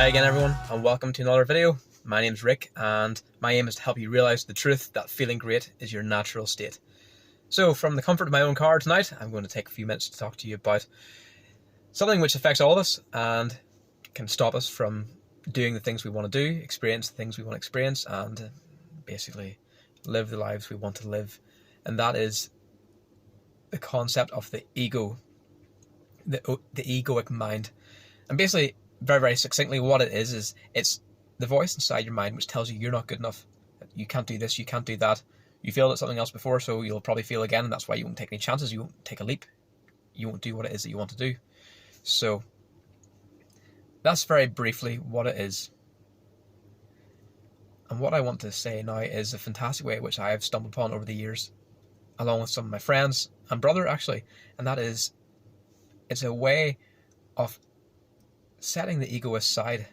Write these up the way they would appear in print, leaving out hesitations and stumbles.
Hi again everyone, and welcome to another video. My name's Rick, and my aim is to help you realise the truth that feeling great is your natural state. So from the comfort of my own car tonight, I'm going to take a few minutes to talk to you about something which affects all of us and can stop us from doing the things we want to do, experience the things we want to experience, and basically live the lives we want to live. And that is the concept of the ego, the egoic mind. And basically, very, very succinctly, what it is it's the voice inside your mind which tells you you're not good enough. You can't do this, you can't do that. You failed at something else before, so you'll probably fail again, and that's why you won't take any chances, you won't take a leap. You won't do what it is that you want to do. So, that's very briefly what it is. And what I want to say now is a fantastic way which I have stumbled upon over the years, along with some of my friends and brother actually, and that is, it's a way of setting the ego aside,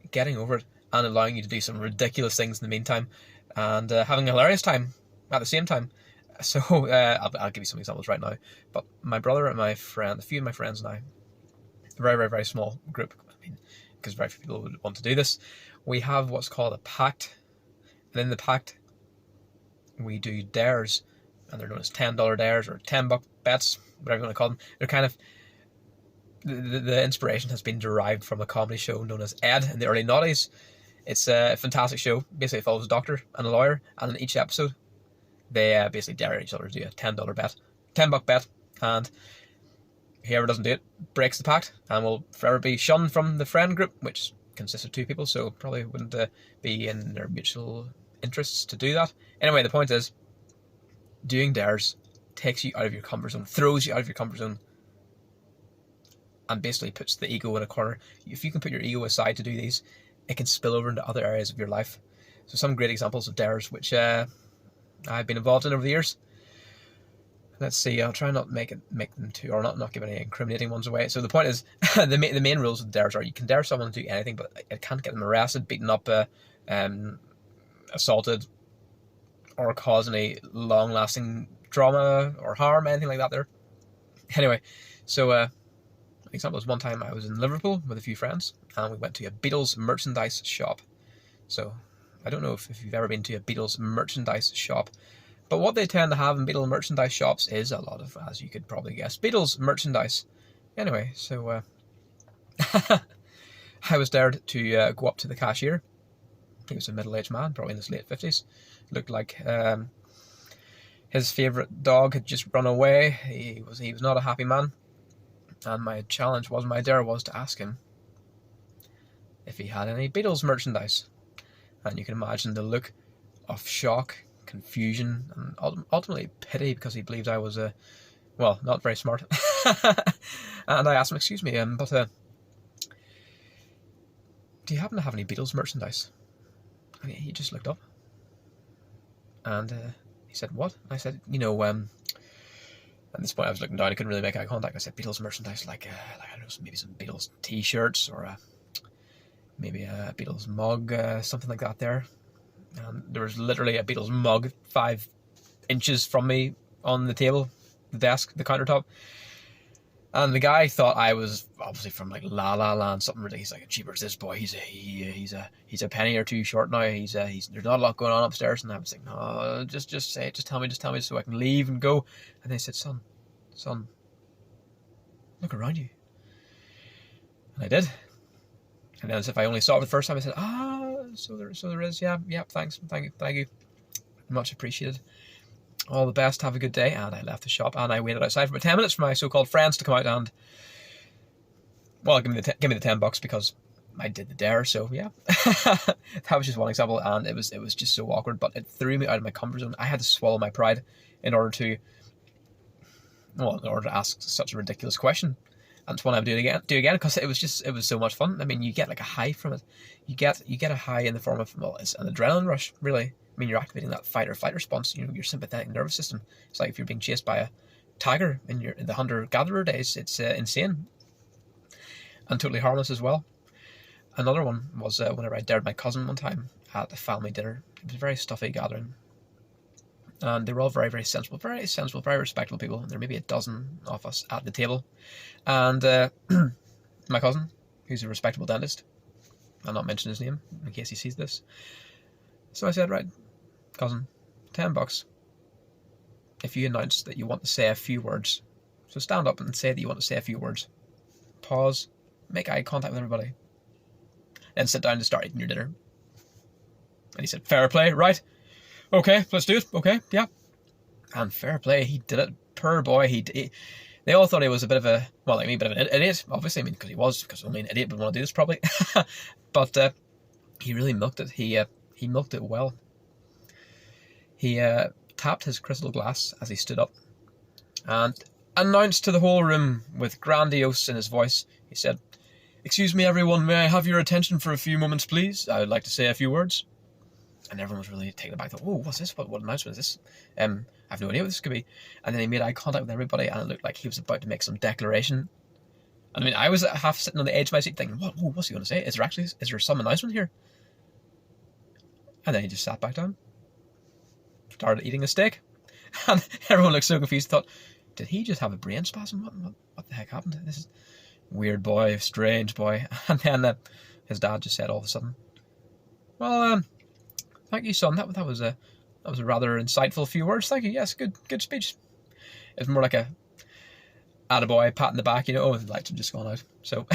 getting over it, and allowing you to do some ridiculous things in the meantime, and having a hilarious time at the same time. So I'll give you some examples right now. But my brother and my friend, a few of my friends and I, a very, very, very small group, because very few people would want to do this, we have what's called a pact. And in the pact, we do dares, and they're known as $10 dares or $10 bets, whatever you want to call them. They're kind of, the inspiration has been derived from a comedy show known as Ed in the early noughties. It's a fantastic show. Basically, it follows a doctor and a lawyer, and in each episode, they basically dare each other to do a $10 bet, $10 bet, and whoever doesn't do it breaks the pact and will forever be shunned from the friend group, which consists of 2 people, so probably wouldn't be in their mutual interests to do that. Anyway, the point is, doing dares takes you out of your comfort zone, throws you out of your comfort zone, and basically puts the ego in a corner. If you can put your ego aside to do these, it can spill over into other areas of your life. So some great examples of dares which I've been involved in over the years. Let's see, I'll try not make them too, or not give any incriminating ones away. So the point is, the main rules of dares are you can dare someone to do anything, but it can't get them arrested, beaten up, assaulted, or cause any long-lasting trauma or harm, anything like that there. Anyway, so an example is one time I was in Liverpool with a few friends, and we went to a Beatles merchandise shop. So I don't know if you've ever been to a Beatles merchandise shop, but what they tend to have in Beatles merchandise shops is a lot of, as you could probably guess, Beatles merchandise. Anyway, so I was dared to go up to the cashier. He was a middle-aged man, probably in his late 50s. Looked like his favourite dog had just run away. He was not a happy man. And my dare was to ask him if he had any Beatles merchandise. And you can imagine the look of shock, confusion, and ultimately pity, because he believed I was not very smart. And I asked him, excuse me, but do you happen to have any Beatles merchandise? And he just looked up. And he said, what? And I said, at this point I was looking down, I couldn't really make eye contact. I said, Beatles merchandise, like I don't know, maybe some Beatles t-shirts, or maybe a Beatles mug, something like that there. And there was literally a Beatles mug 5 inches from me on the table, the desk, the countertop. And the guy thought I was obviously from like La La Land, something ridiculous. He's like, jeepers, this boy, he's a penny or 2 short now. He's there's not a lot going on upstairs. And I was like, no, just say it, just tell me so I can leave and go. And they said, son, look around you. And I did. And then as if I only saw it the first time, I said, so there is, yeah, thanks, thank you, much appreciated. All the best, have a good day. And I left the shop, and I waited outside for about 10 minutes for my so-called friends to come out and, well, give me the $10 because I did the dare. So yeah, that was just one example, and it was just so awkward, but it threw me out of my comfort zone. I had to swallow my pride in order to ask such a ridiculous question. And it's one I would do again, because it was so much fun. I mean, you get like a high from it. You get a high in the form of, it's an adrenaline rush, really. I mean, you're activating that fight or flight response, your sympathetic nervous system. It's like if you're being chased by a tiger in the hunter-gatherer days. It's insane. And totally harmless as well. Another one was whenever I dared my cousin one time at a family dinner. It was a very stuffy gathering. And they were all very, very sensible, very respectable people. There may be a dozen of us at the table. And my cousin, who's a respectable dentist. I'll not mention his name in case he sees this. So I said, right, cousin, $10 if you announce that you want to say a few words. So stand up and say that you want to say a few words. Pause, make eye contact with everybody, then sit down to start eating your dinner. And he said, fair play, right? Okay, let's do it. Okay, yeah. And fair play, he did it. Poor boy, they all thought he was a bit of a, well, like me, a bit of an idiot, obviously. I mean, because only an idiot would want to do this, probably. But he really milked it. He milked it well. He tapped his crystal glass as he stood up and announced to the whole room with grandiose in his voice. He said, excuse me, everyone, may I have your attention for a few moments, please? I would like to say a few words. And everyone was really taken aback. Thought, whoa, what's this? What announcement is this? I have no idea what this could be. And then he made eye contact with everybody, and it looked like he was about to make some declaration. And I mean, I was half sitting on the edge of my seat thinking, what's he going to say? Is there some announcement here? And then he just sat back down, started eating a steak, and everyone looked so confused. Thought, did he just have a brain spasm? What the heck happened? This is weird boy, strange boy. And then his dad just said all of a sudden, well, thank you, son. That was a rather insightful few words. Thank you. Yes, good speech. It's more like a attaboy, pat in the back, the lights have just gone out. So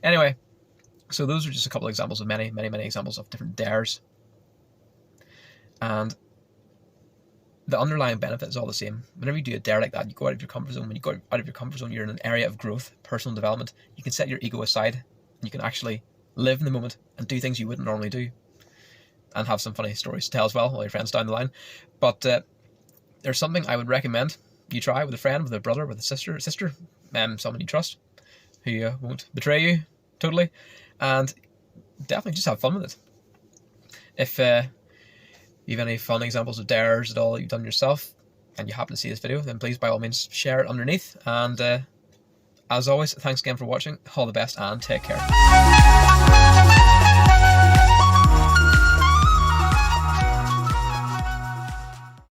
anyway, so those are just a couple of examples of many examples of different dares. And the underlying benefit is all the same. Whenever you do a dare like that, you go out of your comfort zone. When you go out of your comfort zone, you're in an area of growth, personal development. You can set your ego aside, and you can actually live in the moment and do things you wouldn't normally do. And have some funny stories to tell as well, all your friends down the line. But there's something I would recommend you try with a friend, with a brother, with a sister, someone you trust, who won't betray you totally, and definitely just have fun with it. If you have any fun examples of dares at all that you've done yourself, and you happen to see this video, then please by all means share it underneath. And as always, thanks again for watching. All the best and take care.